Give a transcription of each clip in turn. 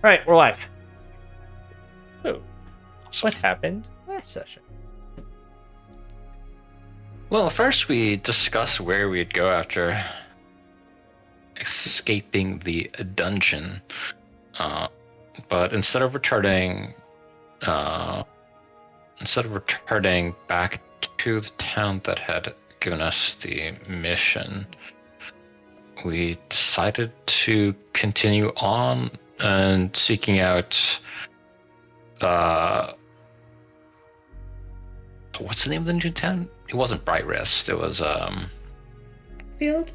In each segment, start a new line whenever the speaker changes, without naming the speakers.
right, we're live. So, what happened last session?
Well, first we discussed where we'd go after escaping the dungeon. But instead of returning back to the town that had given us the mission, we decided to continue on and seeking out what's the name of the new town? It wasn't Bright Rest, it was
Field?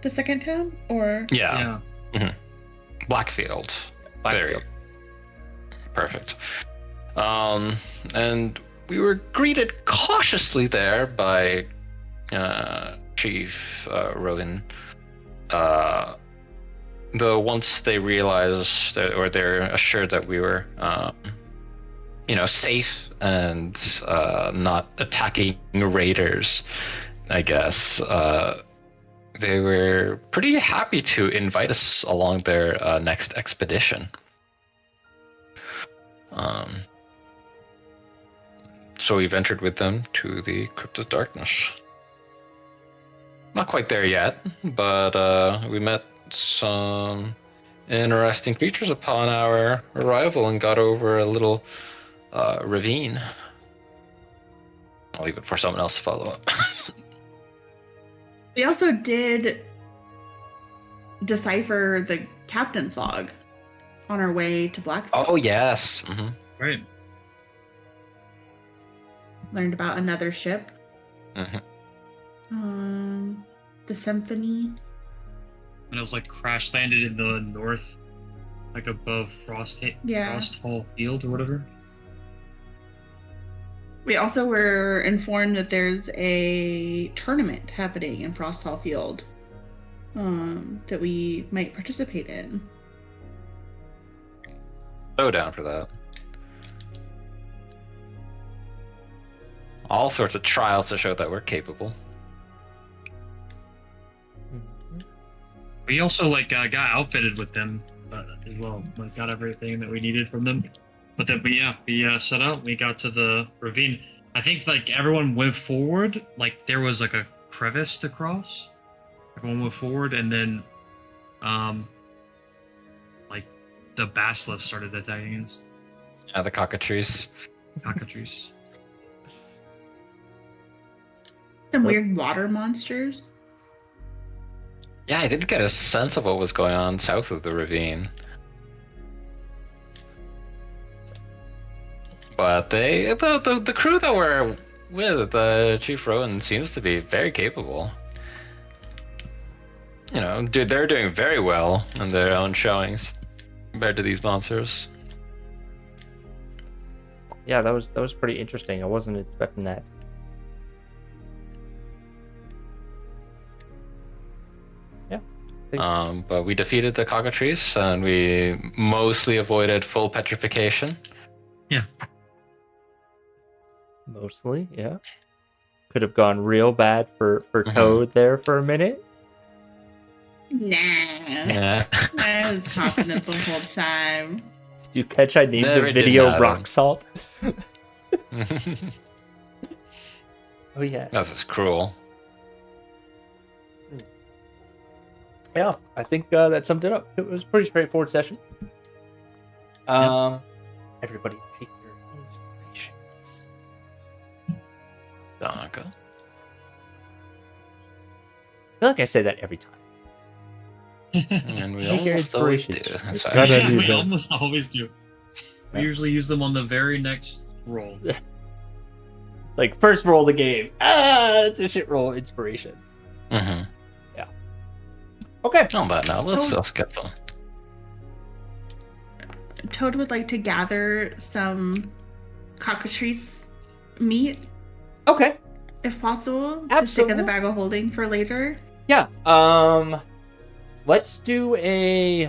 The second town? Or
yeah. Mm-hmm. Blackfield. Very perfect. And we were greeted cautiously there by Chief Rowan. Though once they realized that, or they're assured that we were, safe and not attacking raiders, I guess, they were pretty happy to invite us along their next expedition. So we ventured with them to the Crypt of Darkness. Not quite there yet, but we met some interesting creatures upon our arrival and got over a little ravine. I'll leave it for someone else to follow up.
we also did decipher the captain's log on our way to Blackfield.
Oh, yes. Mm-hmm.
Right.
Learned about another ship.
Mm-hmm.
The Symphony.
And it was like crash landed in the north, like above Frost Hall Field or whatever.
We also were informed that there's a tournament happening in Frost Hall Field that we might participate in.
So down for that. All sorts of trials to show that we're capable.
We also got outfitted with them as well. Got everything that we needed from them. But then we set out. We got to the ravine. I think everyone went forward. There was a crevice to cross. Everyone went forward, and then the basilisk started attacking us.
Yeah, the cockatrice.
Some weird water monsters.
Yeah, I didn't get a sense of what was going on south of the ravine. But the crew that we're with, Chief Rowan seems to be very capable. They're doing very well in their own showings compared to these monsters.
Yeah, that was pretty interesting. I wasn't expecting that.
But we defeated the cockatrice, and we mostly avoided full petrification.
Yeah.
Mostly, yeah. Could have gone real bad for Toad there for a minute.
Nah.
Yeah.
I was confident the whole time.
Did you catch I named
Never
the
did
video
not.
Rock Salt? Oh, yeah.
That's just cruel.
Yeah, I think that summed it up. It was a pretty straightforward session. Everybody take your inspirations.
Donka.
I feel like I say that every time.
And we
Take your
almost always do.
inspirations.
Sorry.
Gotta do
We
that.
almost always do. We
Yeah.
usually use them on the very next roll.
First roll of the game. It's a shit roll inspiration.
Mm-hmm.
Okay.
On that now, let's get some.
Toad would like to gather some cockatrice meat,
Okay.
if possible, to stick in the
Absolutely.
bag of holding for later.
Yeah. Let's do a.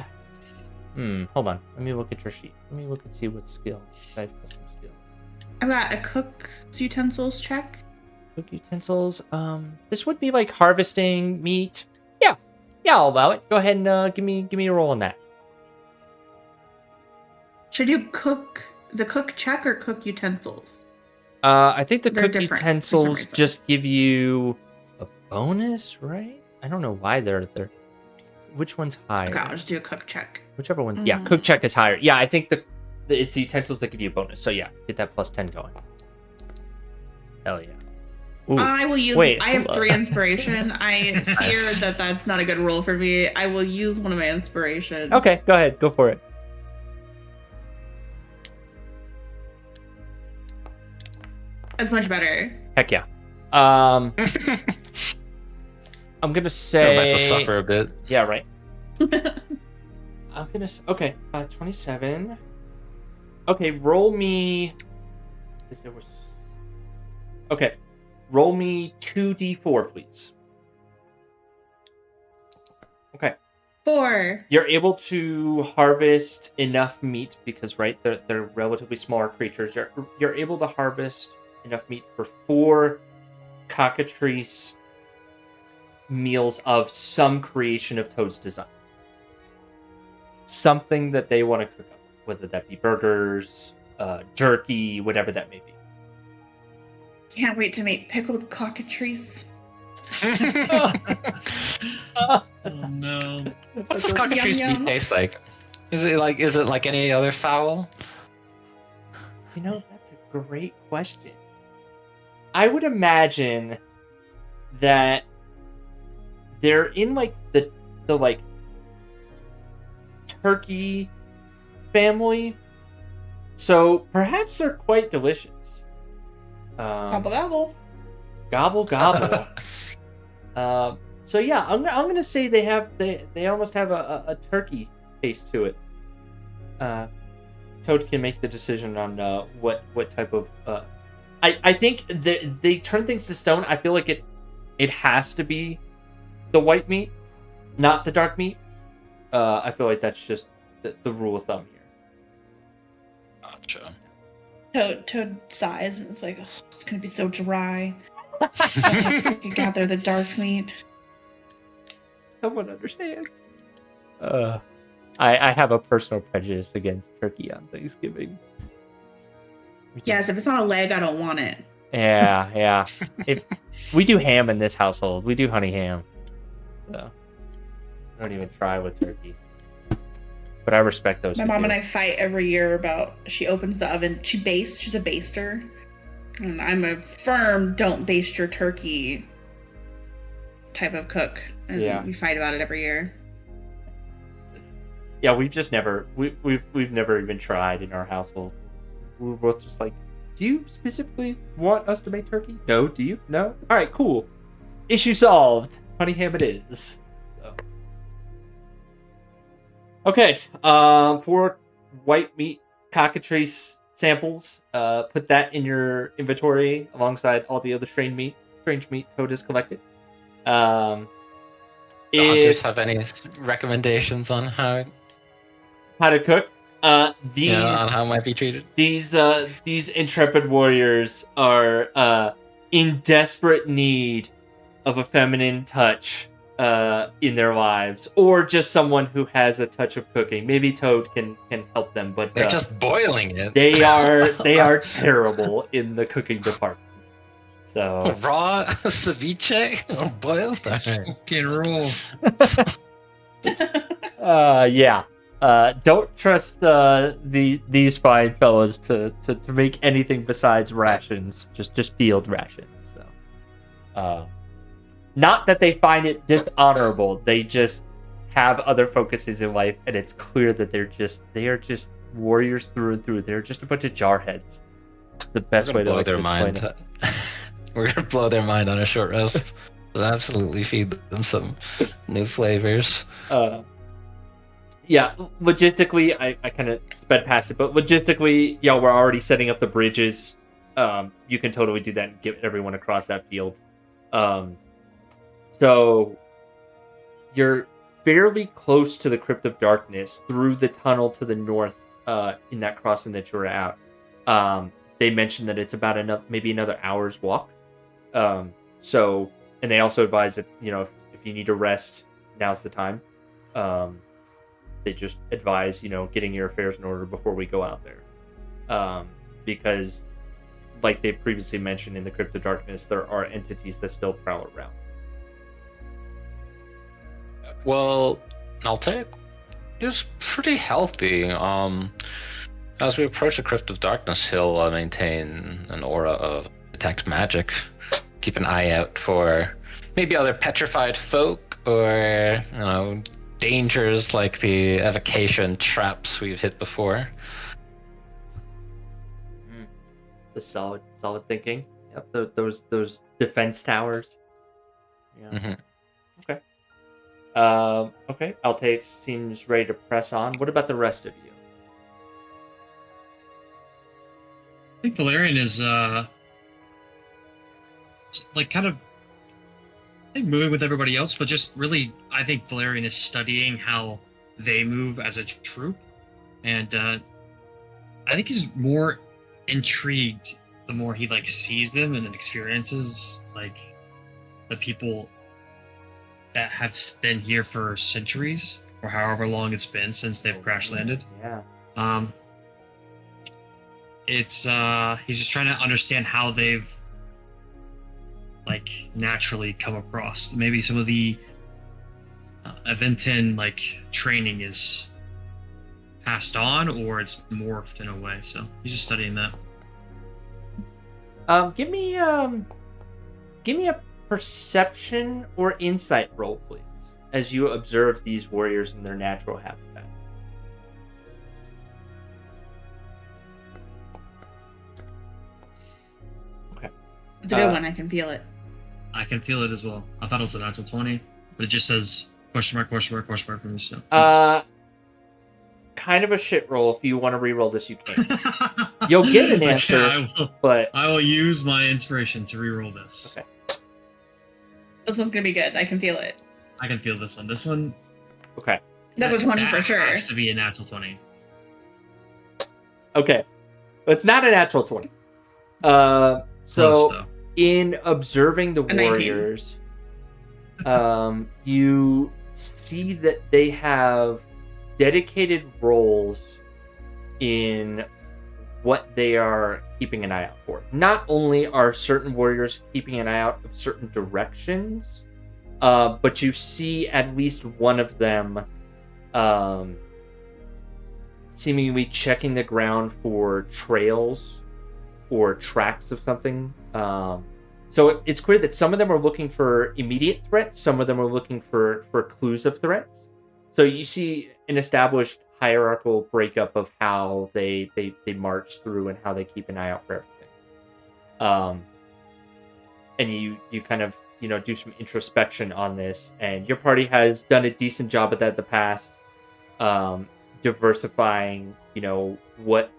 Hold on. Let me look at your sheet. Let me look and see what skill. I have custom skills.
I've got a cook's utensils check.
Cook utensils. This would be harvesting meat. Yeah, I'll allow it. Go ahead and give me a roll on that.
Should you cook check or cook utensils?
I think the
They're
cook
different for some
utensils
reason.
just give you a bonus, right? I don't know why they're. Which one's higher?
Okay, I'll just do a cook check.
Whichever one. Yeah, cook check is higher. Yeah, I think it's the utensils that give you a bonus. So yeah, get that plus 10 going. Hell yeah. Ooh.
I will use.
Wait,
I have
hold
3
on.
inspiration. I fear that that's not a good roll for me. I will use one of my inspiration.
Okay, go ahead. Go for it.
That's much better.
Heck yeah. I'm gonna say.
You're about to suffer a bit.
Yeah, right. I'm gonna. Okay, 27. Okay, roll me. Okay, roll me 2d4, please. Okay.
4.
You're able to harvest enough meat because, right, they're relatively smaller creatures. You're able to harvest enough meat for 4 cockatrice meals of some creation of Toad's design. Something that they want to cook up, whether that be burgers, jerky, whatever that may be.
Can't wait to make pickled cockatrice.
Oh no.
What's cockatrice
Yum, yum.
meat taste like? Is it like any other fowl?
You know, that's a great question. I would imagine that they're in like the like turkey family, so perhaps they're quite delicious.
Gobble gobble.
Gobble gobble. So yeah, I'm gonna say they almost have a turkey taste to it. Toad can make the decision on what type of. I think they turn things to stone. I feel like it has to be the white meat, not the dark meat. I feel like that's just the rule of thumb here.
Gotcha.
Toad sighs and it's like, "Ugh, it's gonna be so dry. I can gather the dark meat.
Someone understands. I have a personal prejudice against turkey on Thanksgiving.
Yes, if it's not a leg, I don't want it.
Yeah. If we do ham in this household, we do honey ham. So I don't even try with turkey. But I respect those.
My
who
mom
do.
and I fight every year about she opens the oven, she bastes, she's a baster. And I'm a firm don't baste your turkey type of cook. And
Yeah.
we fight about it every year.
Yeah, we've just never we've never even tried in our household. We were both just like, do you specifically want us to make turkey? No, do you? No? Alright, cool. Issue solved. Honey ham it is. So. Okay. For white meat cockatrice samples, put that in your inventory alongside all the other strange meat Toad has collected.
Do hunters have any recommendations on how
to cook? These
on how it might be treated?
these intrepid warriors are in desperate need of a feminine touch in their lives, or just someone who has a touch of cooking. Maybe Toad can help them, but
They're just boiling it.
they are terrible in the cooking department. So
Raw ceviche boiled.
Let's
Alright.
fucking roll.
yeah. Don't trust these fine fellas to make anything besides rations. Just field rations. So, not that they find it dishonorable. They just have other focuses in life, and it's clear that they are just warriors through and through. They're just a bunch of jarheads. The best way to
blow their
explain
mind.
it.
We're gonna blow their mind on a short rest. Absolutely feed them some new flavors.
Yeah, logistically, I kind of sped past it, but logistically, yeah, we're already setting up the bridges. You can totally do that and get everyone across that field. So you're fairly close to the Crypt of Darkness through the tunnel to the north in that crossing that you're at. They mentioned that it's about maybe another hour's walk. So, and they also advise that, if you need to rest, now's the time. they just advise, getting your affairs in order before we go out there. Because, like they've previously mentioned in the Crypt of Darkness, there are entities that still prowl around.
Well, Altek is pretty healthy. As we approach the Crypt of Darkness, he'll maintain an aura of detect magic. Keep an eye out for maybe other petrified folk or, dangers like the evocation traps we've hit before.
The solid thinking. Yep, those defense towers. Yeah.
Mm-hmm.
Okay. Altair seems ready to press on. What about the rest of you?
I think Valerian is kind of moving with everybody else, but just really I think Valerian is studying how they move as a troop, and I think he's more intrigued the more he sees them and then experiences the people that have been here for centuries or however long it's been since they've crash landed.
Yeah.
It's he's just trying to understand how they've naturally come across. Maybe some of the Aventon training is passed on or it's morphed in a way. So he's just studying that.
Give me a perception or insight roll, please, as you observe these warriors in their natural habitat. Okay.
It's a good one. I can feel it.
I can feel it as well. I thought it was a natural 20, but it just says question mark for me. So.
Kind of a shit roll. If you want to re-roll this, you can. You'll get an answer, but
I will use my inspiration to re-roll this.
Okay.
This one's gonna be good. I can feel it.
I can feel this one. This one.
Okay.
That's a 20 for sure.
Has to be a natural 20.
Okay. It's not a natural 20.
Close,
in observing the warriors, you see that they have dedicated roles in what they are keeping an eye out for. Not only are certain warriors keeping an eye out of certain directions, but you see at least one of them seemingly checking the ground for trails or tracks of something. So it's clear that some of them are looking for immediate threats, some of them are looking for clues of threats. So you see an established hierarchical breakup of how they march through and how they keep an eye out for everything. And you kind of do some introspection on this, and your party has done a decent job at that in the past, diversifying what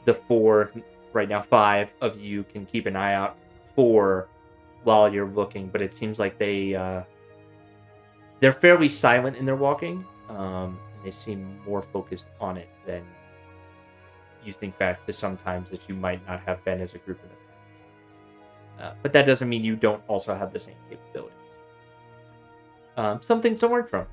the 4, right now 5 of you can keep an eye out for while you're looking. But it seems like they're fairly silent in their walking. They seem more focused on it than you think back to sometimes that you might not have been as a group in the past. But that doesn't mean you don't also have the same capabilities. Some things to learn from.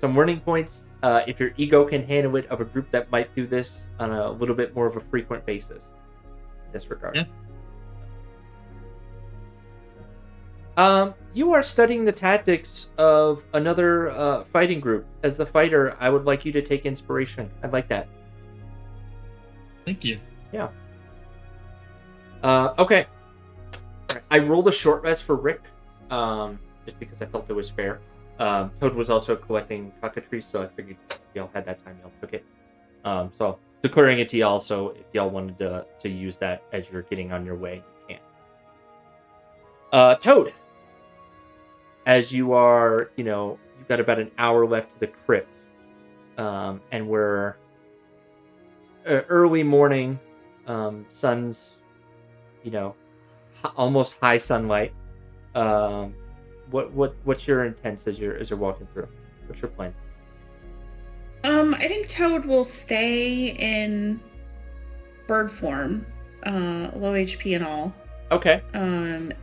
Some learning points, if your ego can handle it, of a group that might do this on a little bit more of a frequent basis in this regard.
Yeah.
You are studying the tactics of another fighting group. As the fighter, I would like you to take inspiration. I'd like that.
Thank you.
Yeah. Okay. I rolled a short rest for Rick, just because I felt it was fair. Toad was also collecting cockatrice, so I figured if y'all had that time, y'all took it. So declaring it to y'all, so if y'all wanted to use that as you're getting on your way, you can. Toad, as you are, you've got about an hour left to the crypt, and we're early morning, sun's, almost high sunlight. What's your intent as you're walking through? What's your plan?
I think Toad will stay in bird form, low HP and all.
Okay.
And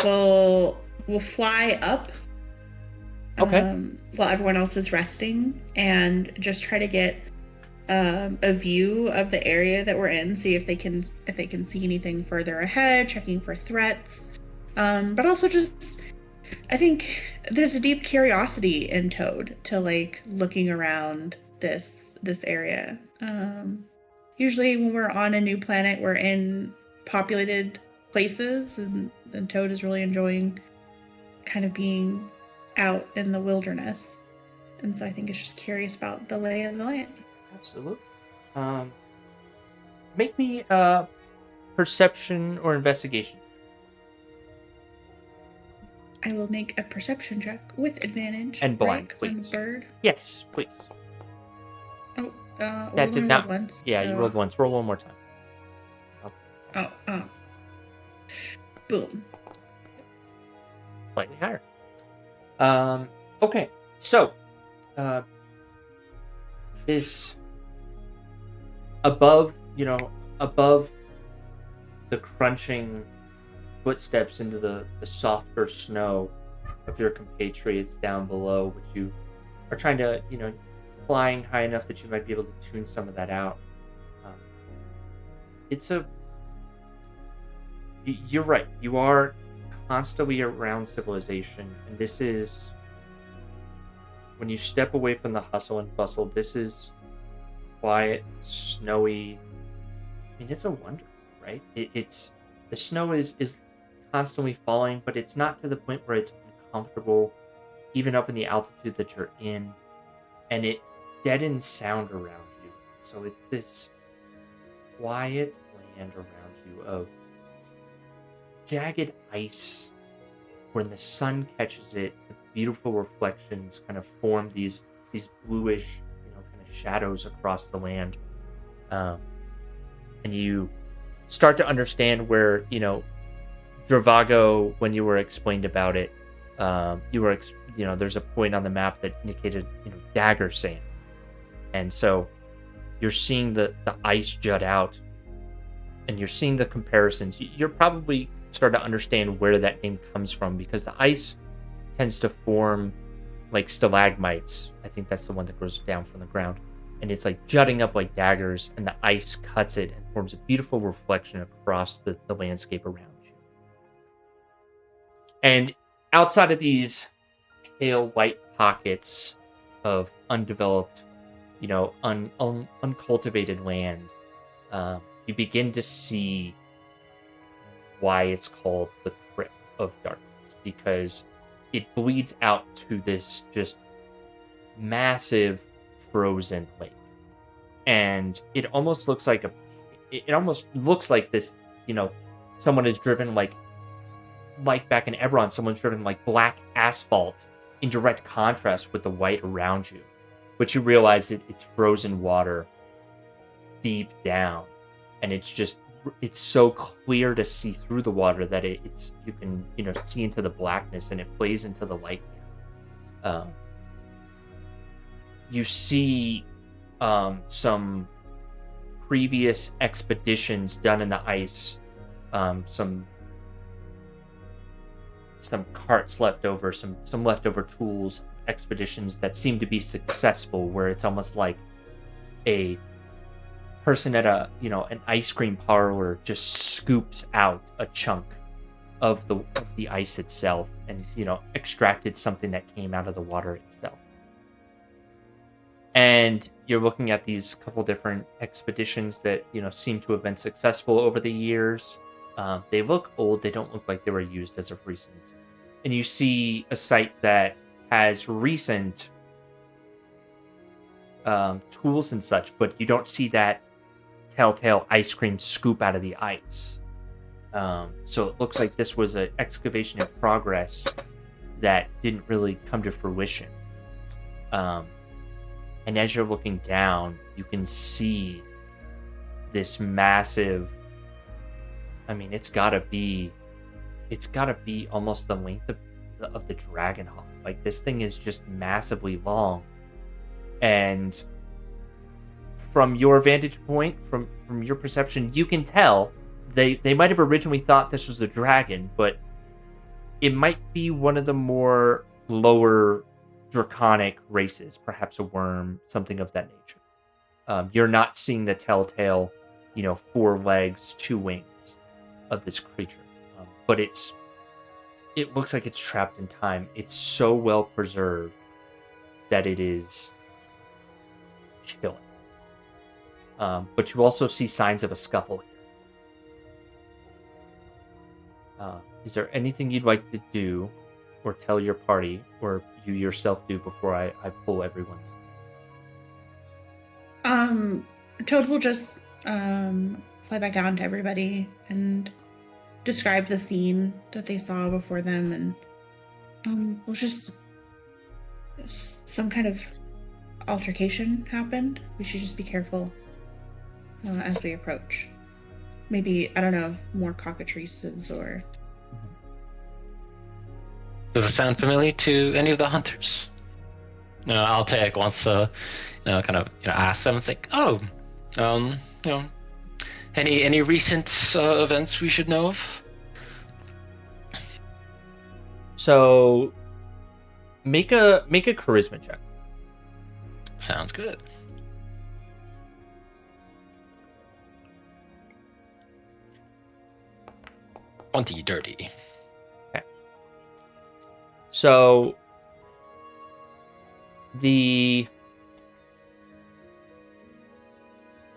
we'll fly up
Okay.
While everyone else is resting, and just try to get a view of the area that we're in, see if they can see anything further ahead, checking for threats. But also just, I think there's a deep curiosity in Toad to like looking around this area. Usually when we're on a new planet, we're in populated places, and Toad is really enjoying kind of being out in the wilderness. And so I think it's just curious about the lay of the land.
Absolutely. Make me a perception or investigation.
I will make a perception check with advantage.
And blind,
right? 'Cause I'm a
please.
bird.
Yes, please.
Oh,
That
we
did
only
not.
rolled once.
Yeah,
so...
you rolled once. Roll one more time.
Oh. Boom.
Slightly higher. Okay, so this above the crunching footsteps into the softer snow of your compatriots down below, which you are trying to, flying high enough that you might be able to tune some of that out. You're right. You are constantly around civilization, and this is, when you step away from the hustle and bustle, this is quiet, snowy. I mean, it's a wonder, right? It's the snow is constantly falling, but it's not to the point where it's uncomfortable, even up in the altitude that you're in, and it deadens sound around you. So it's this quiet land around you of jagged ice. When the sun catches it, the beautiful reflections kind of form these bluish, kind of shadows across the land, and you start to understand where, Dravago, when you were explained about it, there's a point on the map that indicated, dagger sand, and so you're seeing the ice jut out, and you're seeing the comparisons. You're probably start to understand where that name comes from, because the ice tends to form like stalagmites. I think that's the one that grows down from the ground, and it's like jutting up like daggers, and the ice cuts it and forms a beautiful reflection across the landscape around you. And outside of these pale white pockets of undeveloped, uncultivated land, you begin to see why it's called the Crypt of Darkness, because it bleeds out to this just massive frozen lake, and it almost looks like this, someone is driven like back in Eberron, someone's driven like black asphalt in direct contrast with the white around you, but you realize it's frozen water deep down, and it's so clear to see through the water that you can see into the blackness, and it plays into the light here. You see some previous expeditions done in the ice, some carts left over, some leftover tools, expeditions that seem to be successful, where it's almost like a person at an ice cream parlor just scoops out a chunk of the ice itself, and extracted something that came out of the water itself. And you're looking at these couple different expeditions that seem to have been successful over the years. They look old. They don't look like they were used as of recent. And you see a site that has recent tools and such, but you don't see that telltale ice cream scoop out of the ice. So it looks like this was an excavation in progress that didn't really come to fruition. And as you're looking down, you can see this massive, it's gotta be almost the length of the Dragon Hall. Like, this thing is just massively long. And from your vantage point, from your perception, you can tell they might have originally thought this was a dragon, but it might be one of the more lower draconic races, perhaps a worm, something of that nature. You're not seeing the telltale, 4 legs, 2 wings of this creature, but it looks like it's trapped in time. It's so well preserved that it is chilling. But you also see signs of a scuffle here. Is there anything you'd like to do or tell your party, or you yourself do before I pull everyone?
Toad will just fly back down to everybody and describe the scene that they saw before them, and was just some kind of altercation happened. We should just be careful as we approach. Maybe, I don't know, more cockatrices or...
Does it sound familiar to any of the hunters? I'll take once, ask them. It's like, any recent events we should know of?
So, make a charisma check.
Sounds good. Dirty.
Okay. So the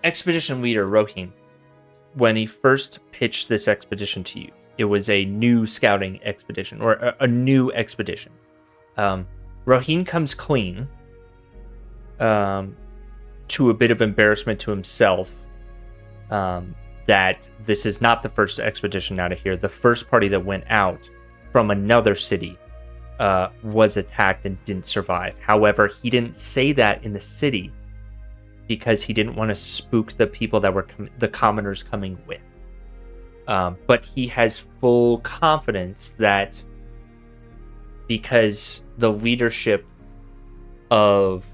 expedition leader, Rohim, when he first pitched this expedition to you, it was a new scouting expedition, or a new expedition. Rohim comes clean, to a bit of embarrassment to himself, that this is not the first expedition out of here. The first party that went out from another city was attacked and didn't survive. However, he didn't say that in the city because he didn't want to spook the people that were the commoners coming with. But he has full confidence that because the leadership of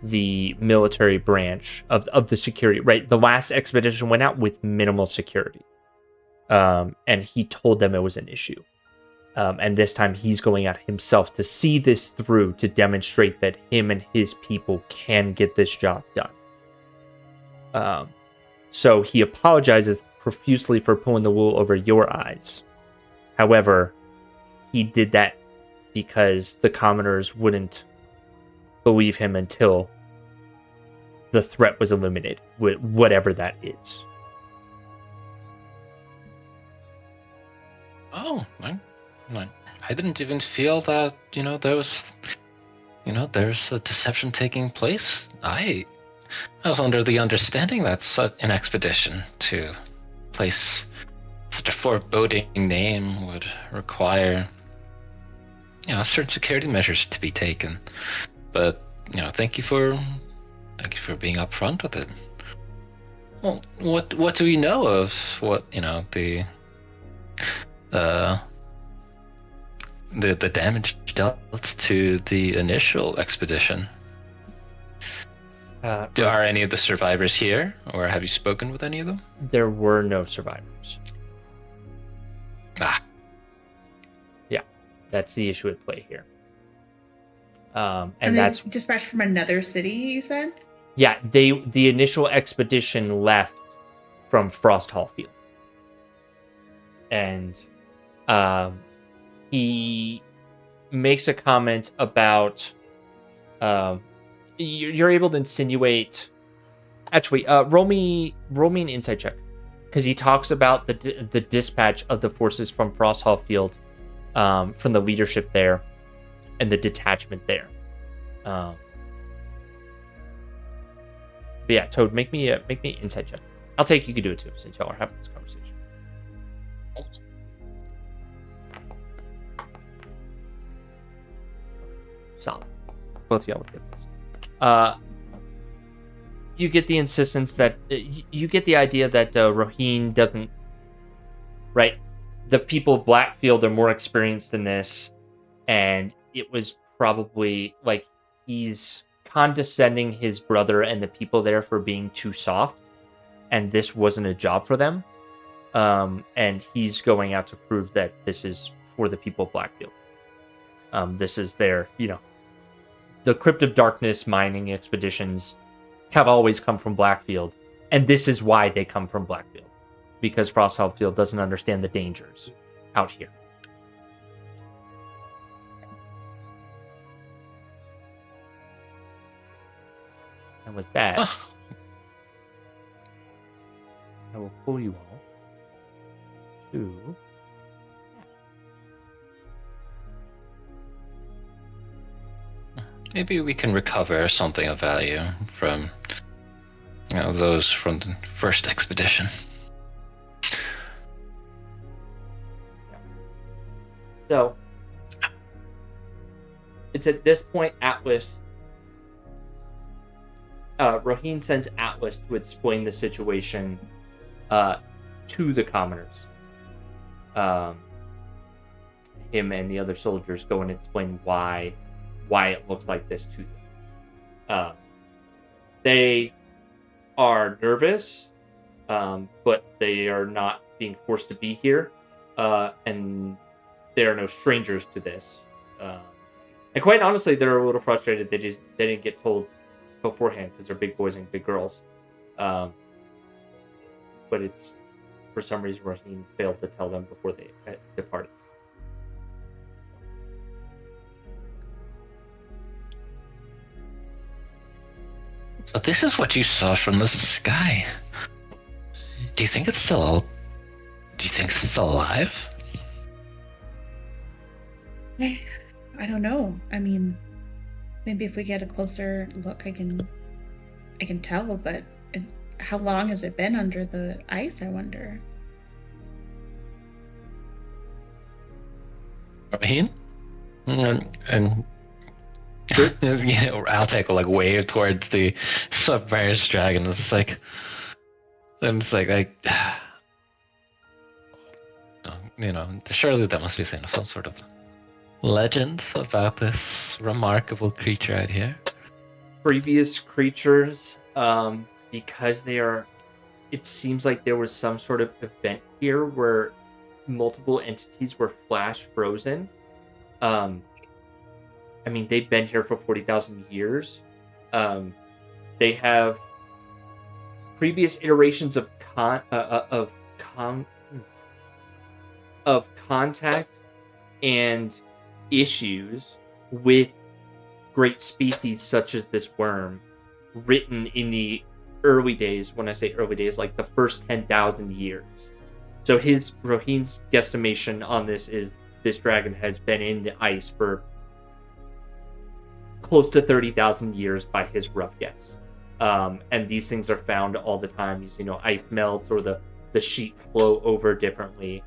the military branch of the security, right? The last expedition went out with minimal security. And he told them it was an issue. And this time he's going out himself to see this through, to demonstrate that him and his people can get this job done. So he apologizes profusely for pulling the wool over your eyes. However, he did that because the commoners wouldn't believe him until the threat was eliminated, whatever that is.
Oh, I didn't even feel that, there's a deception taking place. I was under the understanding that such an expedition to place such a foreboding name would require, certain security measures to be taken. But, thank you for being upfront with it. Well, what do we know of what, the damage dealt to the initial expedition? Are any of the survivors here, or have you spoken with any of them?
There were no survivors. Yeah, that's the issue at play here. And that's
dispatched from another city, you said?
Yeah, the initial expedition left from Frost Hallfield. And he makes a comment about you're able to insinuate. Actually, roll me an insight check, because he talks about the dispatch of the forces from Frost Hallfield, from the leadership there, and the detachment there. But yeah, Toad, make me an insight check. I'll take you can do it too, since y'all are having this conversation. Solid. Both of y'all would get this. You get the insistence that you get the idea that Rohim doesn't. Right, the people of Blackfield are more experienced in this, and it was probably like he's condescending his brother and the people there for being too soft, and this wasn't a job for them. And he's going out to prove that this is for the people of Blackfield. This is their, Crypt of Darkness mining expeditions have always come from Blackfield, and this is why they come from Blackfield, because Frostfield doesn't understand the dangers out here. And with that, I will pull you all to...
Maybe we can recover something of value from, those from the first expedition.
So, it's at this point Atlas... Raheen sends Atlas to explain the situation to the commoners. Him and the other soldiers go and explain why it looks like this to them. They are nervous, but they are not being forced to be here, and they are no strangers to this. And quite honestly, they're a little frustrated they didn't get told beforehand because they're big boys and big girls. But it's, for some reason, Raheen failed to tell them before they departed.
So this is what you saw from the sky. Do you think it's still alive?
I don't know. I mean, maybe if we get a closer look, I can tell. But how long has it been under the ice? I wonder.
Raheen? And Altek will wave towards the submerged dragon. It's like, I'm just like, surely there must be some sort of legends about this remarkable creature out here.
Previous creatures, because they are, it seems like there was some sort of event here where multiple entities were flash frozen. I mean, they've been here for 40,000 years. They have previous iterations of contact and issues with great species such as this worm, written in the early days. When I say early days, like the first 10,000 years. So Raheen's guesstimation on this is this dragon has been in the ice for close to 30,000 years by his rough guess. And these things are found all the time. Ice melts or the sheets flow over differently.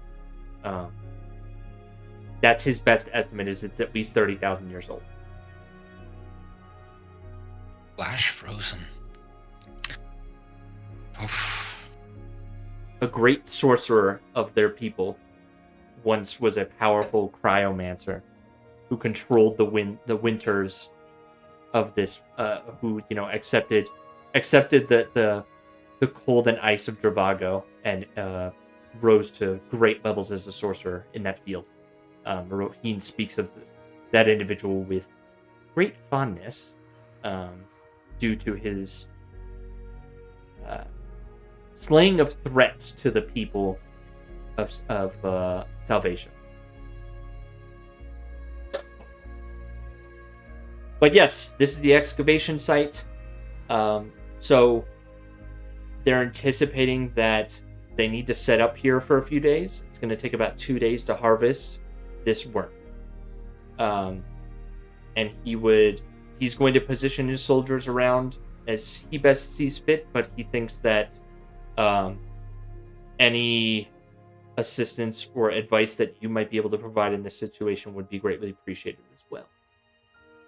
That's his best estimate, is it's at least 30,000 years old.
Flash frozen. Oof.
A great sorcerer of their people once was a powerful cryomancer who controlled the winters of this, who accepted the cold and ice of Dravago and rose to great levels as a sorcerer in that field. Raheen speaks of that individual with great fondness, due to his slaying of threats to the people of Salvation. But yes, this is the excavation site. So they're anticipating that they need to set up here for a few days. It's going to take about 2 days to harvest this worm. And he's going to position his soldiers around as he best sees fit, but he thinks that any assistance or advice that you might be able to provide in this situation would be greatly appreciated as well,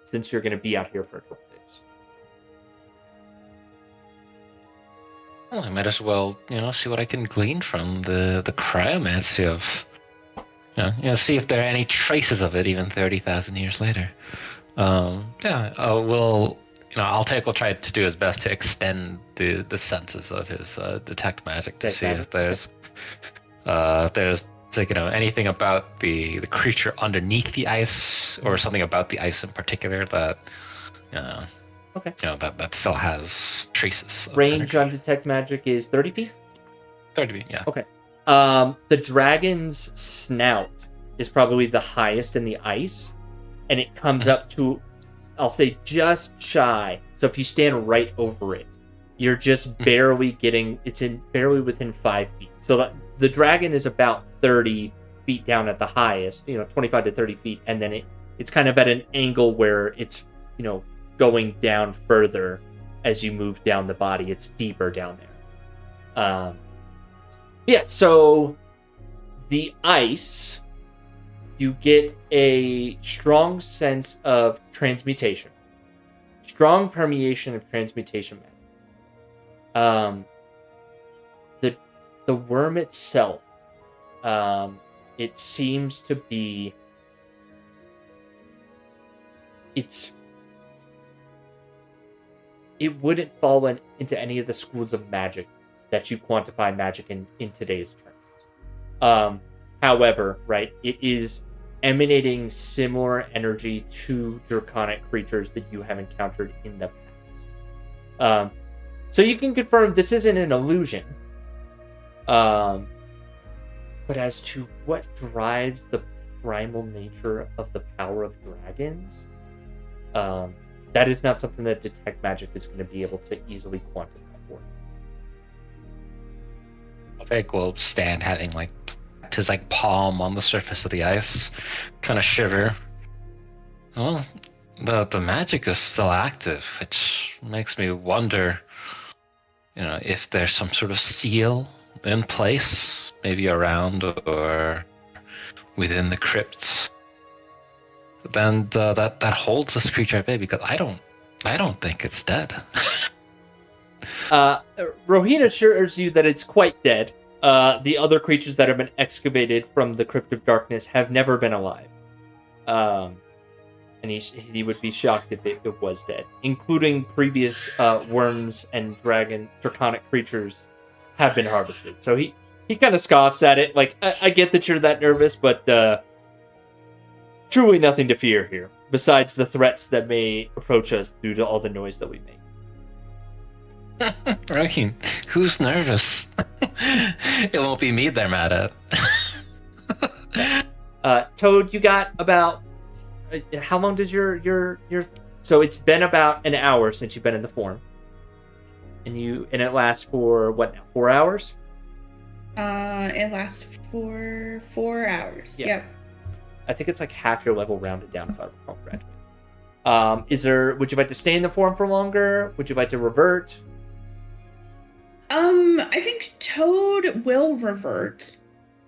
since you're going to be out here for a couple days.
Well, I might as well, see what I can glean from the cryomancy of, see if there are any traces of it even 30,000 years later. Altek will try to do his best to extend the senses of his detect magic to see if there's anything about the creature underneath the ice, or something about the ice in particular that
Okay.
That still has traces. Of
Range
energy.
on detect magic is 30 feet.
30 feet, yeah.
Okay. The dragon's snout is probably the highest in the ice, and it comes up to, I'll say, just shy. So if you stand right over it, you're just barely barely within 5 feet. So the dragon is about 30 feet down at the highest, 25 to 30 feet, and then it's kind of at an angle where it's, going down further as you move down the body. It's deeper down there. Yeah, so the ice, you get a strong sense of transmutation. Strong permeation of transmutation magic. The worm itself, it seems to be... It wouldn't fall into any of the schools of magic that you quantify magic in today's terms. However, right, it is emanating similar energy to draconic creatures that you have encountered in the past. So you can confirm this isn't an illusion. But as to what drives the primal nature of the power of dragons, that is not something that detect magic is going to be able to easily quantify for.
I think we'll stand having his palm on the surface of the ice, kind of shiver. Well, the magic is still active, which makes me wonder, if there's some sort of seal in place, maybe around or within the crypts. Then that holds this creature at bay, because I don't think it's dead.
Rohina assures you that it's quite dead. The other creatures that have been excavated from the Crypt of Darkness have never been alive. And he would be shocked if it was dead. Including previous worms and draconic creatures have been harvested. So he kind of scoffs at it. I get that you're that nervous, but truly nothing to fear here, besides the threats that may approach us due to all the noise that we make.
Rahim, who's nervous? It won't be me they're mad at.
Toad, you got about... how long does your... So it's been about an hour since you've been in the form. And it lasts for, what now, 4 hours?
It lasts for 4 hours.
Yeah.
Yep.
I think it's half your level rounded down, if I recall correctly. Would you like to stay in the form for longer? Would you like to revert?
I think Toad will revert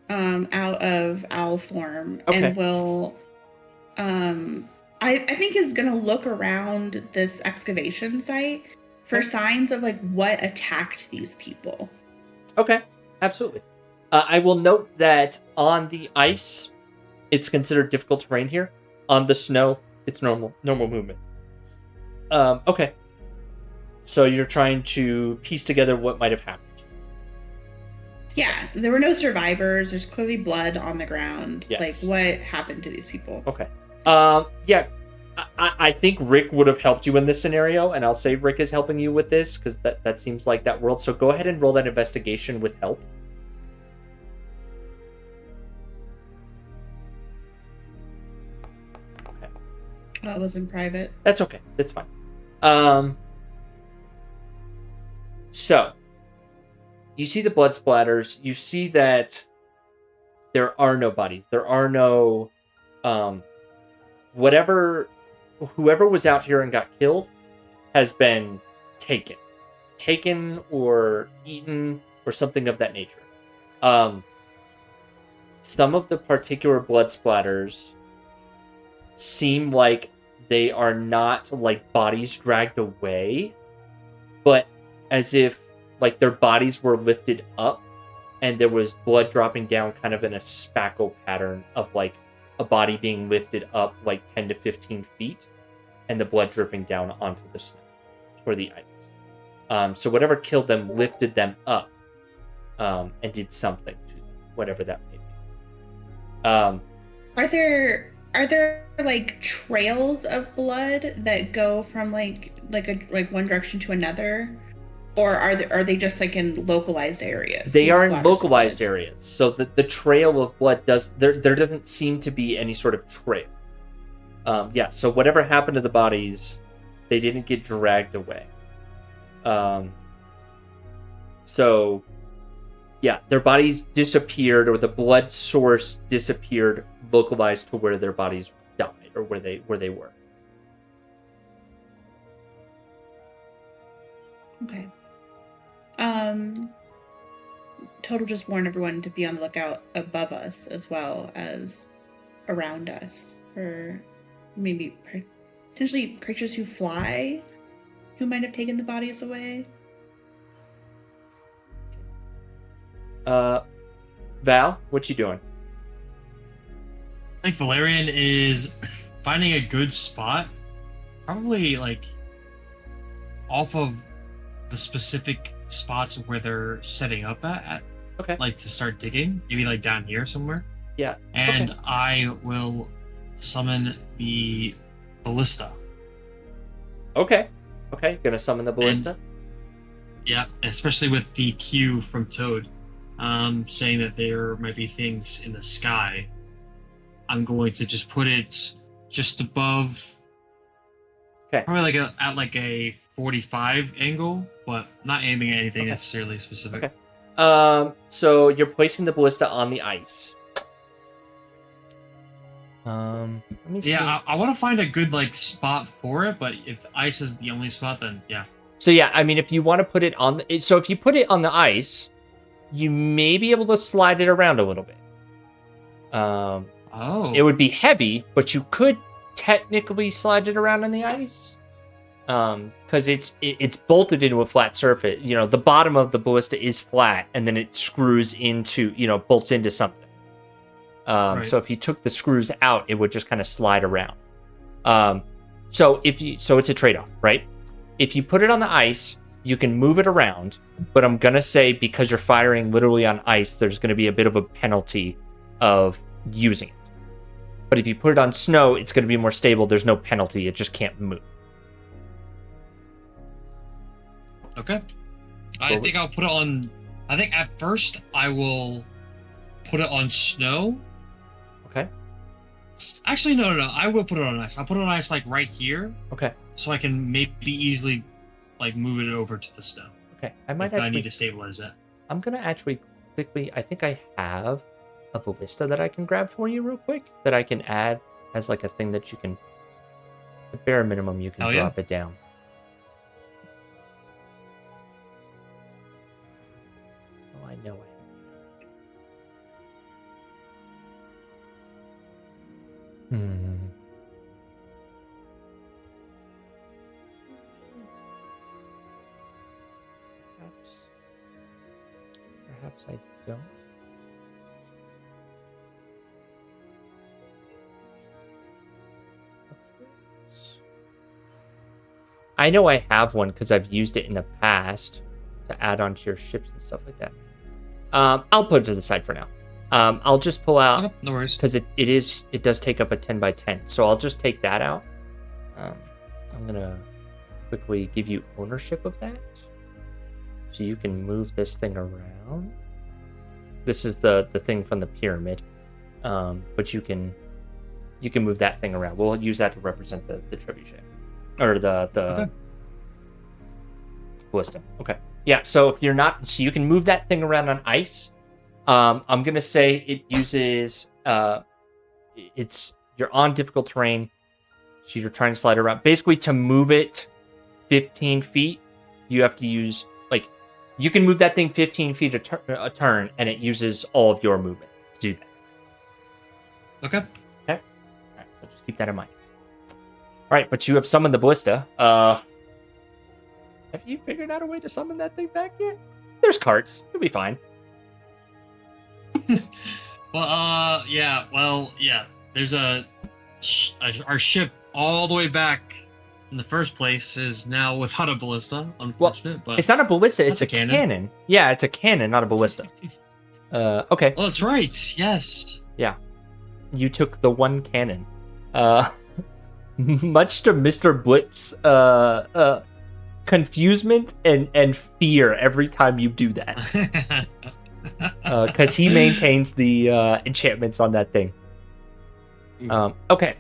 out of owl form.
Okay.
And will I think is gonna look around this excavation site for signs of what attacked these people.
Okay, absolutely. I will note that on the ice, it's considered difficult terrain here. On the snow, it's normal movement. Okay. So you're trying to piece together what might have happened.
Yeah, there were no survivors. There's clearly blood on the ground.
Yes.
What happened to these people?
Okay. Yeah, I think Rick would have helped you in this scenario, and I'll say Rick is helping you with this, because that seems like that world. So go ahead and roll that investigation with help. Okay.
That was in private.
That's okay. That's fine. So, you see the blood splatters. You see that there are no bodies. There are no... whoever was out here and got killed has been taken. Taken or eaten or something of that nature. Some of the particular blood splatters seem like they are not bodies dragged away, but as if their bodies were lifted up and there was blood dropping down kind of in a spackle pattern of a body being lifted up 10 to 15 feet and the blood dripping down onto the snow or the ice. So whatever killed them lifted them up and did something to them, whatever that may be.
Are there Are there like trails of blood that go from like one direction to another, or are they just like in localized areas?
They
these
are in
splatters of
localized
blood?
areas, so the trail of blood there doesn't seem to be any sort of trail. Yeah, so whatever happened to the bodies, they didn't get dragged away. So yeah, their bodies disappeared, or the blood source disappeared, localized to where their bodies died, or where they were.
Okay. Total just warn everyone to be on the lookout above us as well as around us for maybe potentially creatures who fly who might have taken the bodies away.
Val, what you doing?
I think Valerian is finding a good spot, probably like off of the specific spots where they're setting up at.
Okay.
Like to start digging, maybe like down here somewhere.
Yeah.
And
okay.
I will summon the ballista.
Okay. Gonna summon the ballista.
Yeah, especially with the cue from Toad, saying that there might be things in the sky. I'm going to just put it just above.
Okay.
Probably at a 45 angle, but not aiming at anything necessarily specific.
Okay. So you're placing the ballista on the ice. Let me see.
Yeah, I want to find a good spot for it, but if ice is the only spot, then yeah.
So yeah, I mean, if you want to put it on, so if you put it on the ice, you may be able to slide it around a little bit. It would be heavy, but you could technically slide it around on the ice. Because it's bolted into a flat surface. You know, the bottom of the ballista is flat, and then it screws into, bolts into something.
Right.
So if you took the screws out, it would just kind of slide around. So it's a trade-off, right? If you put it on the ice, you can move it around, but I'm gonna say because you're firing literally on ice, there's gonna be a bit of a penalty of using it. But if you put it on snow, it's gonna be more stable. There's no penalty. It just can't move.
Okay. I think I'll put it on. I think at first I will put it on snow.
Okay.
Actually, no. I will put it on ice. I'll put it on ice right here.
Okay.
So I can maybe easily move it over to the snow.
Okay. I need
to stabilize it.
I'm gonna actually quickly. I think I have a ballista that I can grab for you real quick that I can add as a thing that you can. At bare minimum, you can drop it down. Oh, I know it. Perhaps I don't. I know I have one because I've used it in the past to add onto your ships and stuff like that. I'll put it to the side for now. I'll just pull out,
no worries,
because it does take up a 10 by 10. So I'll just take that out. I'm gonna quickly give you ownership of that, so you can move this thing around. This is the thing from the pyramid, but you can move that thing around. We'll use that to represent the trebuchet, or the ballista. Okay. Yeah, so if you're not, so you can move that thing around on ice. I'm gonna say it uses you're on difficult terrain, so you're trying to slide around. Basically, to move it 15 feet, you have to use you can move that thing 15 feet a turn, and it uses all of your movement to do that.
Okay.
All right, so just keep that in mind. All right, but you have summoned the ballista. Have you figured out a way to summon that thing back yet? There's carts. You'll be fine.
Well, yeah. There's our ship all the way back in the first place is now without a ballista. Unfortunate, but
it's not a ballista. It's
a
cannon. Yeah, it's a cannon, not a ballista. Okay.
Oh, that's right. Yes.
Yeah, you took the one cannon. Much to Mr. Blip's confusement and fear every time you do that. Because he maintains the enchantments on that thing. Okay.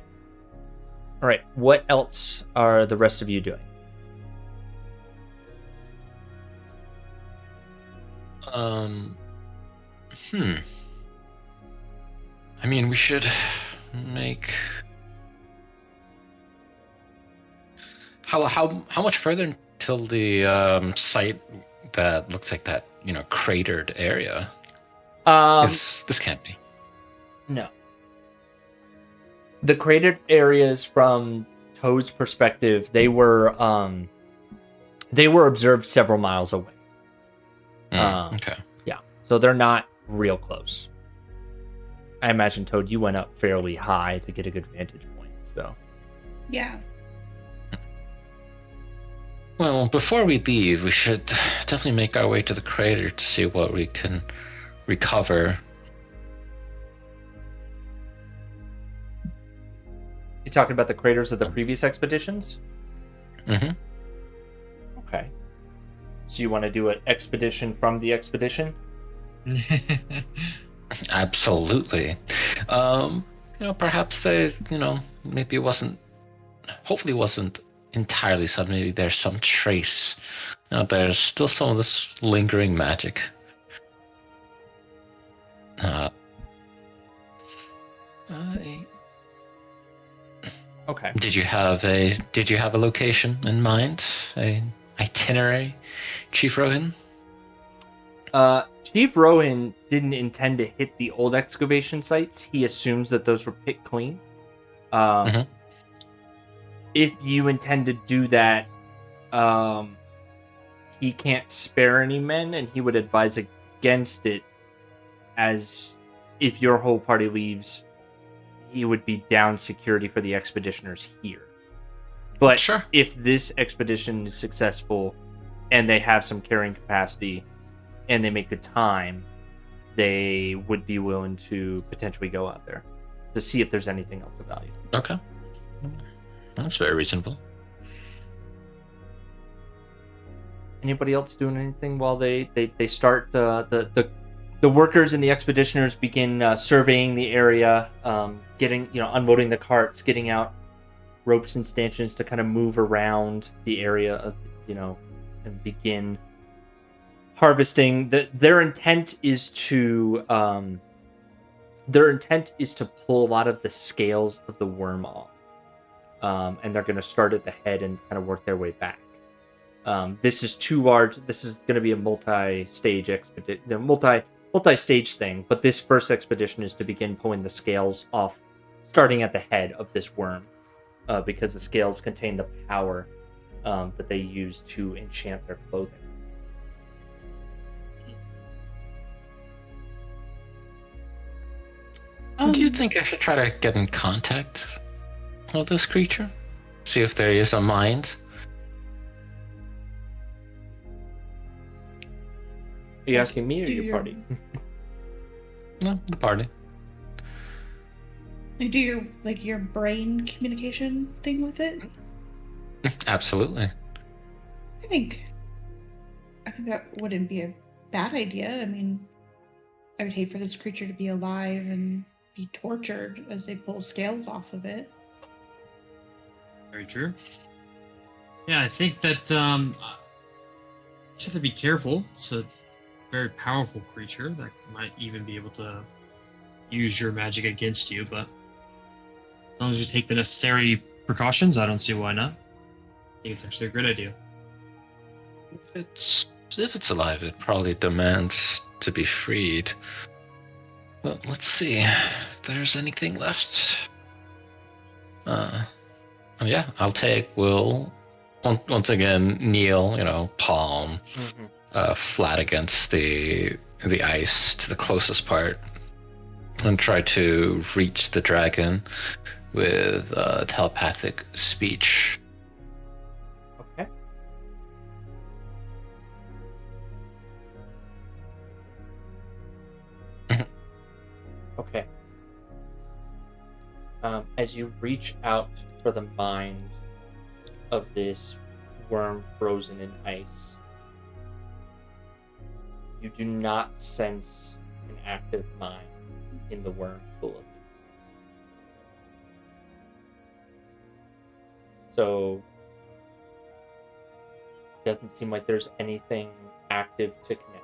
All right. What else are the rest of you doing?
I mean, we should make. How much further until the site that looks like that cratered area? This can't be.
No. The cratered areas, from Toad's perspective, they were observed several miles away.
Okay.
Yeah, so they're not real close. I imagine, Toad, you went up fairly high to get a good vantage point. So.
Yeah.
Well, before we leave, we should definitely make our way to the crater to see what we can recover.
You talking about the craters of the previous expeditions?
Mm-hmm.
Okay. So you want to do an expedition from the expedition?
Absolutely. Perhaps they, maybe it wasn't. Hopefully, it wasn't entirely sudden. Maybe there's some trace. There's still some of this lingering magic.
Okay.
Did you have a location in mind? A itinerary, Chief Rohan?
Chief Rohan didn't intend to hit the old excavation sites. He assumes that those were picked clean. If you intend to do that, he can't spare any men, and he would advise against it, as if your whole party leaves, he would be down security for the expeditioners here. But
sure,
if this expedition is successful and they have some carrying capacity and they make good time, they would be willing to potentially go out there to see if there's anything else of value.
Okay. That's very reasonable.
Anybody else doing anything while they start the workers and the expeditioners begin surveying the area, getting unloading the carts, getting out ropes and stanchions to kind of move around the area, and begin harvesting. Their intent is to pull a lot of the scales of the worm off, and they're going to start at the head and kind of work their way back. This is too large. This is going to be a multi-stage expedition, multi-stage thing. But this first expedition is to begin pulling the scales off, starting at the head of this worm, because the scales contain the power that they use to enchant their clothing.
Do you think I should try to get in contact with this creature? See if there is a mind?
Are you asking me or your party?
No, the party.
Do your brain communication thing with it?
Absolutely.
I think that wouldn't be a bad idea. I mean, I would hate for this creature to be alive and be tortured as they pull scales off of it.
Very true. Yeah, I think that you just have to be careful. It's a very powerful creature that might even be able to use your magic against you, but as long as you take the necessary precautions, I don't see why not. I think it's actually a great idea.
If it's alive, it probably demands to be freed. Well, let's see if there's anything left. Yeah, we'll once again kneel, palm, flat against the ice to the closest part, and try to reach the dragon with telepathic speech.
Okay. as you reach out for the mind of this worm frozen in ice, you do not sense an active mind in the worm full of you. So it doesn't seem like there's anything active to connect.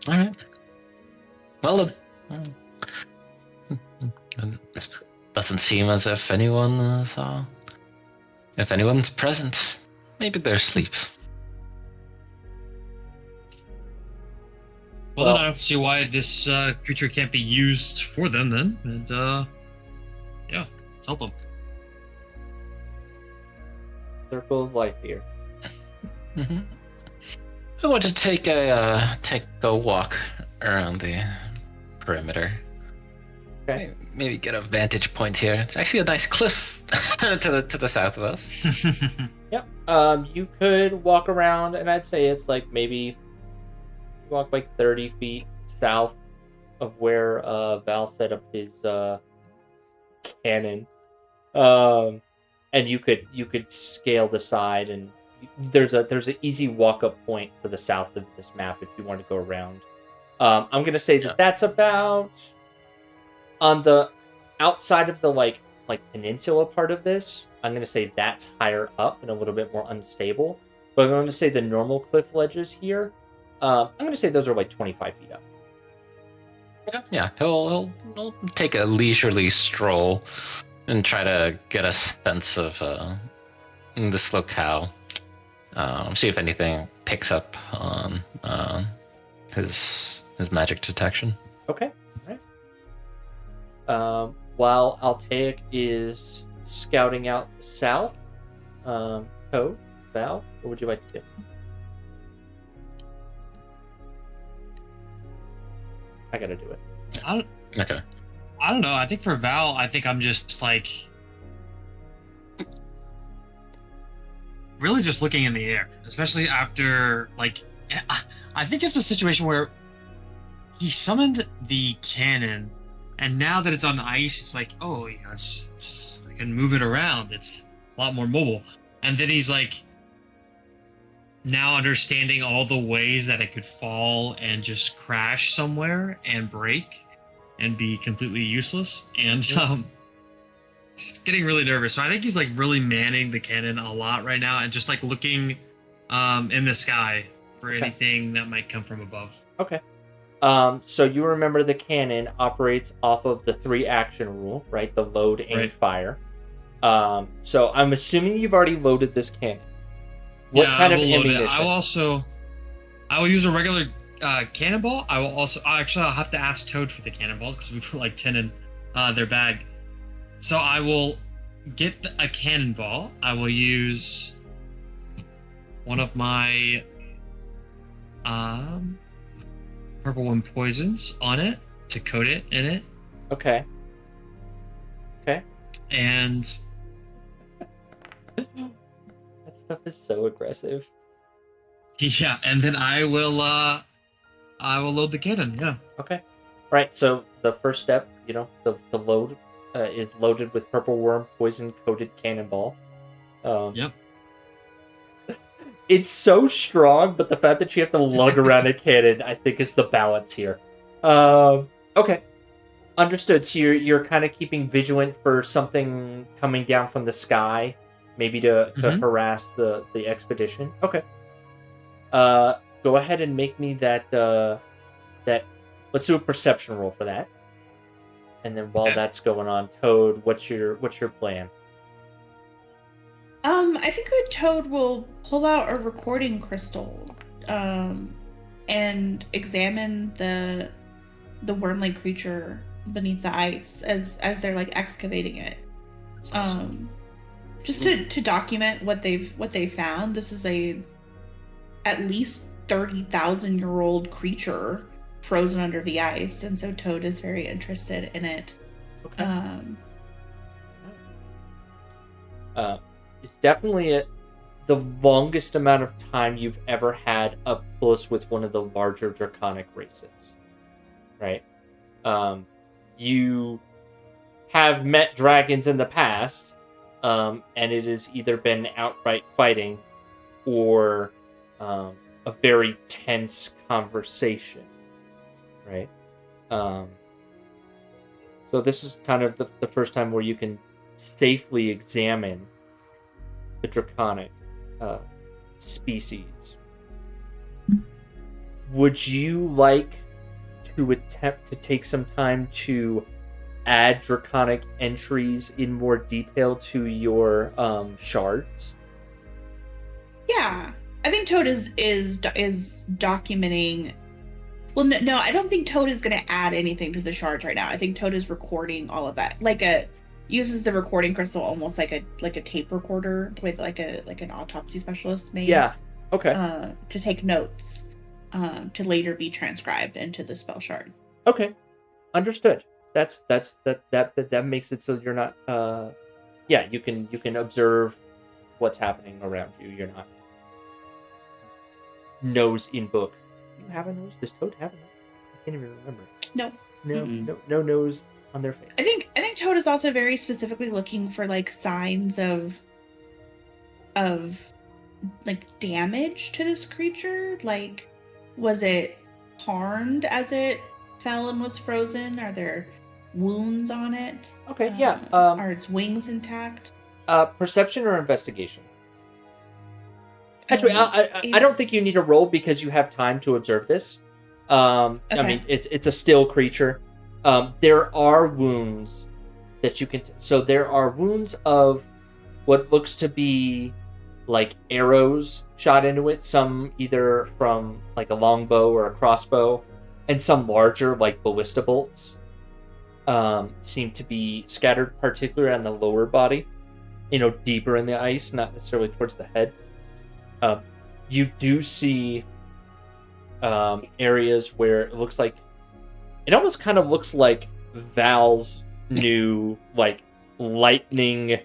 All right. Well, it doesn't seem as if anyone is, if anyone's present. Maybe they're asleep.
Well, then I don't see why this creature can't be used for them then, and yeah, let's help them.
Circle of life here.
Mm-hmm. I want to take a walk around the perimeter.
Okay.
Maybe get a vantage point here. It's actually a nice cliff to the south of us.
Yep. You could walk around, and I'd say it's like maybe walk like 30 feet south of where Val set up his cannon. And you could scale the side, and there's an easy walk up point to the south of this map if you want to go around. I'm gonna say that that's about on the outside of the like peninsula part of this. I'm gonna say that's higher up and a little bit more unstable. But I'm gonna say the normal cliff ledges here. I'm gonna say those are like 25 feet up.
Yeah, he'll take a leisurely stroll and try to get a sense of this locale. See if anything picks up on his magic detection.
Okay, all right. While Altaic is scouting out the south, Toad, Val, what would you like to do? I gotta do it.
Okay.
I don't know. I think for Val, I think I'm just like really just looking in the air, especially after like I think it's a situation where he summoned the cannon, and now that it's on the ice, it's like, oh, yeah, it's I can move it around. It's a lot more mobile. And then he's like now understanding all the ways that it could fall and just crash somewhere and break and be completely useless, and he's getting really nervous. So I think he's like really manning the cannon a lot right now, and just like looking in the sky for anything that might come from above.
Okay. So you remember the cannon operates off of the 3 action rule, right? The load, aim, fire. So I'm assuming you've already loaded this cannon. What kind of ammunition?
I will use a regular cannonball. I'll have to ask Toad for the cannonballs because we put like 10 in their bag. So I will get a cannonball. I will use one of my purple one poisons on it to coat it in it.
Okay.
And
that stuff is so aggressive.
Yeah, and then I will load the cannon. Yeah.
Okay. Right. So the first step, the load is loaded with purple worm poison coated cannonball.
Yep.
It's so strong, but the fact that you have to lug around a cannon, I think, is the balance here. Okay. Understood. So you're kind of keeping vigilant for something coming down from the sky, maybe to harass the expedition. Okay. Go ahead and make me that let's do a perception roll for that. And then while that's going on, Toad, what's your plan?
I think that Toad will pull out a recording crystal, and examine the worm-like creature beneath the ice as they're like excavating it.
That's awesome.
Just to document what they've found. This is at least 30,000-year-old creature frozen under the ice, and so Toad is very interested in it.
Okay. It's definitely the longest amount of time you've ever had up close with one of the larger draconic races, right? you have met dragons in the past, and it has either been outright fighting or a very tense conversation, right? So this is kind of the first time where you can safely examine the draconic species. Would you like to attempt to take some time to add draconic entries in more detail to your shards?
Yeah, I think Toad is documenting. Well, no, I don't think Toad is going to add anything to the shards right now. I think Toad is recording all of that, uses the recording crystal almost like a tape recorder with like an autopsy specialist made.
Yeah. Okay.
To take notes, to later be transcribed into the spell shard.
Okay. Understood. That makes it so you're not. Yeah, you can observe what's happening around you. You're not nose in book. Do you have a nose? Does Toad have a nose? I can't even remember.
No.
No nose on their face.
I think Toad is also very specifically looking for like signs of like damage to this creature. Like, was it harmed as it fell and was frozen? Are there wounds on it?
Okay, yeah.
Are its wings intact?
Perception or investigation? Actually, I don't think you need a roll because you have time to observe this. I mean, it's a still creature. There are wounds that you can... So there are wounds of what looks to be like arrows shot into it. Some either from like a longbow or a crossbow. And some larger, like ballista bolts, seem to be scattered, particularly on the lower body. Deeper in the ice, not necessarily towards the head. You do see areas where it looks like... It almost kind of looks like Val's new, like, lightning,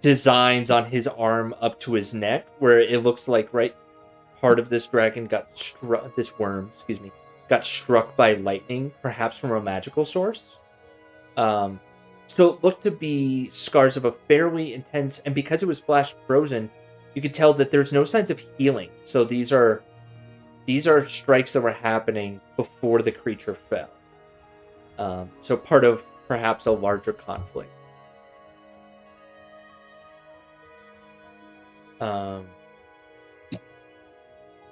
designs on his arm up to his neck, where it looks like part of this dragon this worm got struck by lightning, perhaps from a magical source. So it looked to be scars of a fairly intense, and because it was flash frozen, you could tell that there's no signs of healing. So these are strikes that were happening before the creature fell. So part of perhaps a larger conflict.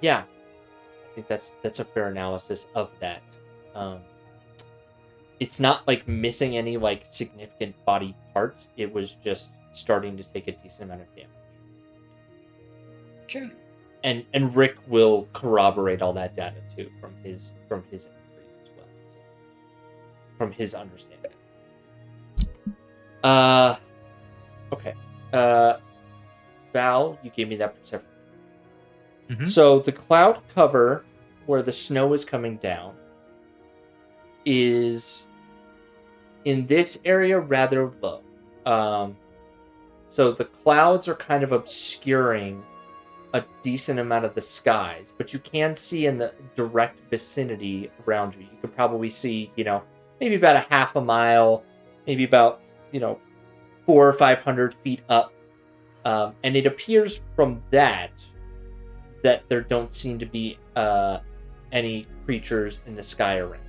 Yeah, I think that's a fair analysis of that. It's not like missing any like significant body parts. It was just starting to take a decent amount of damage.
True.
And Rick will corroborate all that data too from his entries as well, from his understanding. Okay. Val, you gave me that perception. Mm-hmm. So the cloud cover where the snow is coming down is in this area rather low. So the clouds are kind of obscuring a decent amount of the skies, but you can see in the direct vicinity around you. You can probably see, maybe about a half a mile, maybe about, 400 or 500 feet up. And it appears from that there don't seem to be any creatures in the sky around.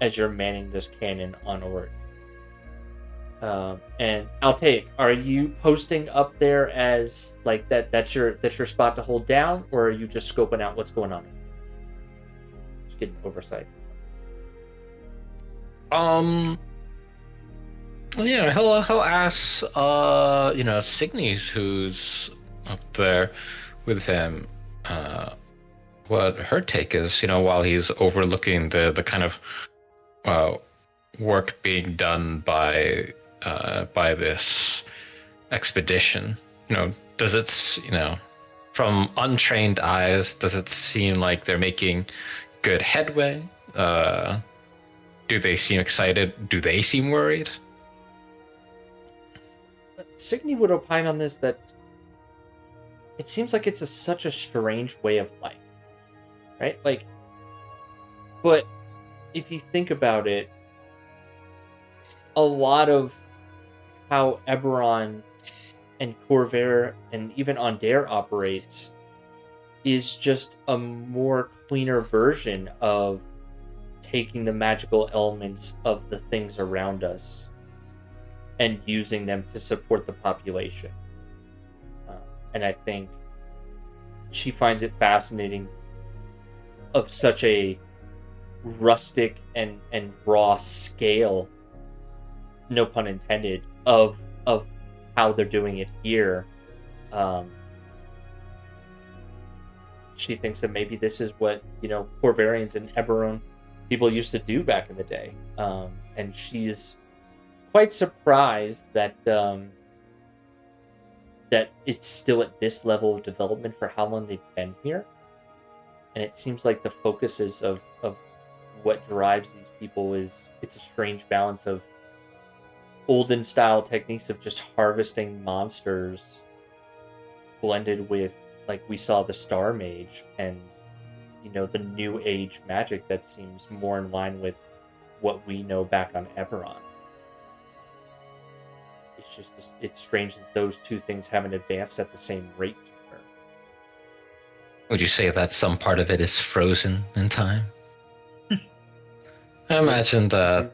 As you're manning this cannon on Ord. And Altaik, are you posting up there as like that's your spot to hold down, or are you just scoping out what's going on? Just getting oversight.
Yeah, he'll ask Signy, who's up there with him, what her take is, while he's overlooking the kind of work being done by this expedition. Does it, from untrained eyes, does it seem like they're making good headway? Do they seem excited? Do they seem worried?
Signy would opine on this that it seems like it's such a strange way of life, right? Like, But if you think about it, a lot of how Eberron and Corvair and even Ondair operates is just a more cleaner version of taking the magical elements of the things around us and using them to support the population. And I think she finds it fascinating of such a rustic and raw scale, no pun intended, of how they're doing it here. She thinks that maybe this is what, Corvarians and Eberron people used to do back in the day. And she's quite surprised that that it's still at this level of development for how long they've been here. And it seems like the focuses of what drives these people it's a strange balance of olden style techniques of just harvesting monsters blended with, like we saw the Star Mage, and the new age magic that seems more in line with what we know back on Eberron. It's strange that those two things haven't advanced at the same rate to her.
Would you say that some part of it is frozen in time? I imagine that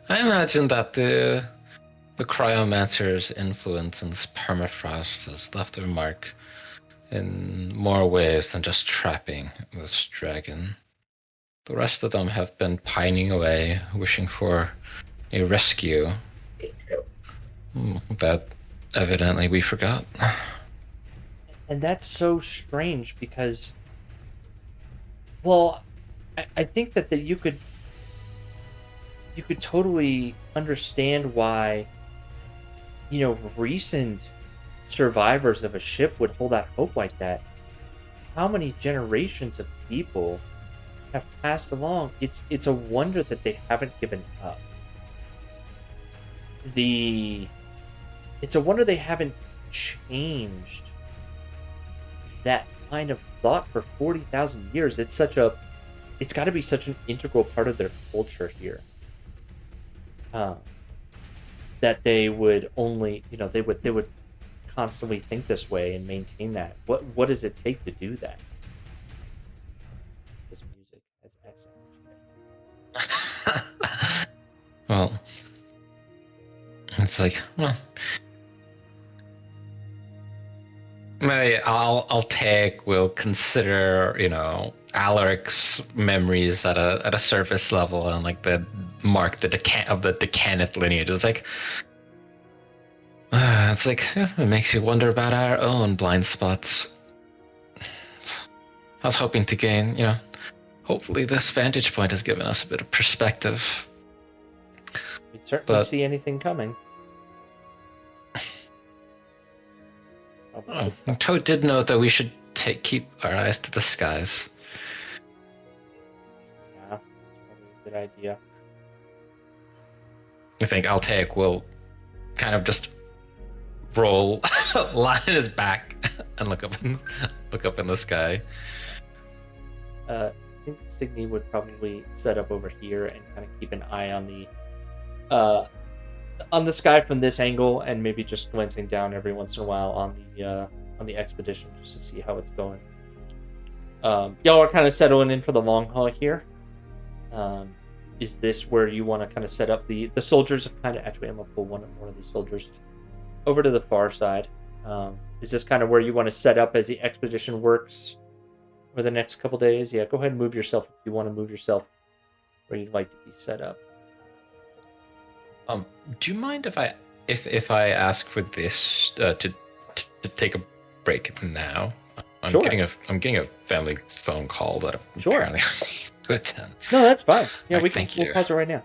I imagine that the cryomancer's influence in this permafrost has left a mark in more ways than just trapping this dragon. The rest of them have been pining away, wishing for a rescue that evidently we forgot.
And that's so strange because, well, I think that you could totally understand why, recent survivors of a ship would hold out hope like that. How many generations of people have passed along? It's a wonder that they haven't given up. It's a wonder they haven't changed that kind of thought for 40,000 years. It's got to be such an integral part of their culture here. That they would only, they would constantly think this way and maintain that. What does it take to do that? This music has excellent.
Well, it's like, maybe we'll consider, Alaric's memories at a surface level and like the mark the Decanith lineage. It's like it makes you wonder about our own blind spots. I was hoping to gain, hopefully this vantage point has given us a bit of perspective.
We'd certainly see anything coming.
Toad did note that we should keep our eyes to the skies.
Yeah, that's probably a good idea.
I think Altaic will kind of just roll, lie on his back, and look up in the sky.
I think Signy would probably set up over here and kind of keep an eye on the sky from this angle, and maybe just glancing down every once in a while on the expedition just to see how it's going. Y'all are kind of settling in for the long haul here. Is this where you want to kind of set up the soldiers? Have kind of actually, I'm gonna pull one of these soldiers over to the far side. Is this kind of where you want to set up as the expedition works for the next couple days? Yeah, go ahead and move yourself if you want to move yourself where you'd like to be set up.
Do you mind if I ask for this to take a break now? I'm
Sure.
getting a family phone call that
Sure.
apparently to attend.
No, that's fine. Yeah,
Right,
we'll
you.
pause it right now.